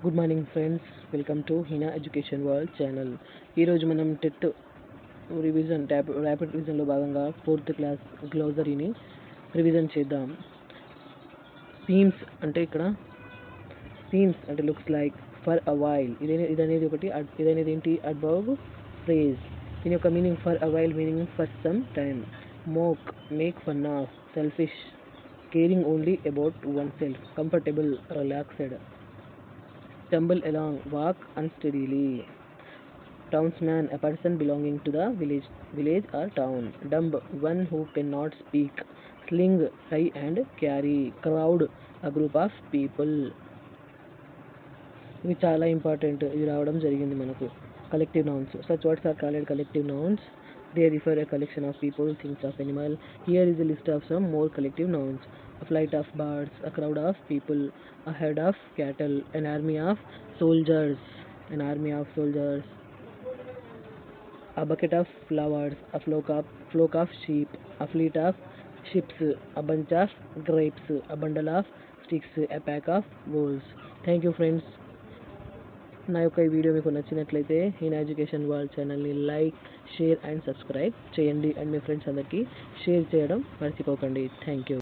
Good morning friends, welcome to Hina education world channel. ఈరోజు మనం TET revision rapid రివిజన్లో భాగంగా 4th క్లాస్ గ్లోజరీని రివిజన్ చేద్దాం. సీమ్స్ అంటే ఇక్కడ సీమ్స్ అంటే looks like, for a while ఇదనేది ఒకటి, ఇదనేది ఏంటి అడ్వర్బ్ ఫ్రేజ్. దీని యొక్క meaning for a while meaning for some time. Mock make fun of, selfish caring only about oneself, comfortable relaxed. Stumble along, walk unsteadily. Townsman, a person belonging to the village or town. Dumb, one who cannot speak. Sling, tie and carry. Crowd, a group of people. ఇవి చాలా important. ఇవి రావడం జరిగింది మనకు. Collective nouns. Such words are called collective nouns. They refer a collection of people, things, of animal. Here is a list of some more collective nouns. A flight of birds, a crowd of people, a herd of cattle, an army of soldiers, a bucket of flowers, a flock of sheep, a fleet of ships, a bunch of grapes, a bundle of sticks, a pack of wolves. Thank you friends. నా యొక్క ఈ video మీకు నచ్చినట్లయితే Hina education world ఛానల్ని like, share and subscribe చేయండి. And me friends అందరికీ share చేయడం మర్చిపోకండి. Thank you.